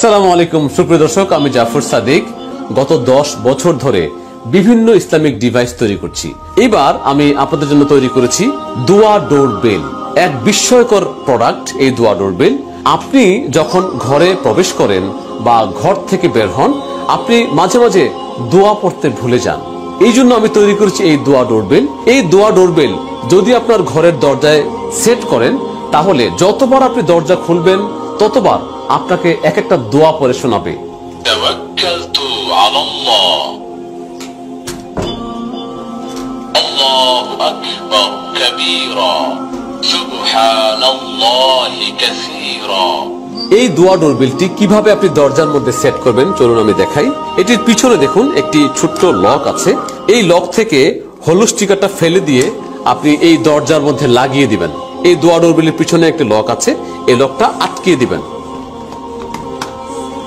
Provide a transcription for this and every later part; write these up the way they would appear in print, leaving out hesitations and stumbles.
আসসালামু আলাইকুম সুপ্রিয় দর্শক, আমি জাফর সাদিক। গত 10 বছর ধরে বিভিন্ন ইসলামিক ডিভাইস তৈরি করছি। এবার আমি আপনাদের জন্য তৈরি করেছি দোয়া ডোরবেল। এক বিস্ময়কর প্রোডাক্ট এই দোয়া ডোরবেল। আপনি যখন ঘরে প্রবেশ করেন বা ঘর থেকে বের হন, আপনি মাঝে মাঝে দোয়া পড়তে ভুলে যান। এই জন্য আমি তৈরি করেছি এই দোয়া ডোরবেল। এই দোয়া ডোরবেল যদি আপনার ঘরের দরজায় সেট করেন, তাহলে যতবার আপনি দরজা খুলবেন ততবার আপনাকে এক একটা দোয়া পড়ে শোনাবে। তাওয়াক্কালতু আলাল্লাহ, আল্লাহু আকবার কাবীরা, সুবহানাল্লাহি কাসীরা। এই দোয়া ডোরবেলটি কিভাবে আপনি দরজার মধ্যে সেট করবেন চলুন আমি দেখাই। এটির পিছনে দেখুন একটি ছোট্ট লক আছে। এই লক থেকে হলুদ স্টিকারটা ফেলে দিয়ে আপনি এই দরজার মধ্যে লাগিয়ে দিবেন। এই দোয়া ডোরবেলের পিছনে একটি লক আছে, এই লকটা আটকিয়ে দিবেন।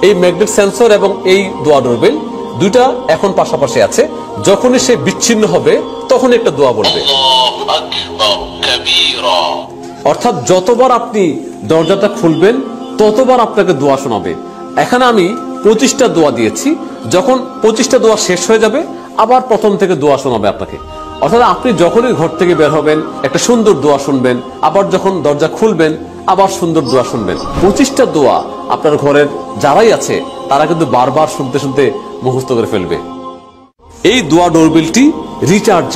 এই ম্যাগনেট সেন্সর এবং এই দোয়া ডোরবেল দুইটা এখন পাশাপাশি আছে। যখনই সে বিচ্ছিন্ন হবে তখন একটা দোয়া বলবে। আল্লাহু আকবার কাবীরা। অর্থাৎ যতবার আপনি দরজাটা খুলবেন ততবার আপনাকে দোয়া শোনাবে। এখানে আমি 25টা দোয়া দিয়েছি। যখন 25টা দোয়া শেষ হয়ে যাবে আবার প্রথম থেকে দোয়া শোনাবে আপনাকে। অর্থাৎ আপনি যখনই ঘর থেকে বের হবেন একটা সুন্দর দোয়া শুনবেন, আবার যখন দরজা খুলবেন আবার সুন্দর দোয়া শুনবেন। 25টা দোয়া আপনার ঘরের যারাই আছে তারা কিন্তু বারবার শুনতে শুনতে মুখস্থ করে ফেলবে। এই দোয়া ডোরবেলটি রিচার্জেবল।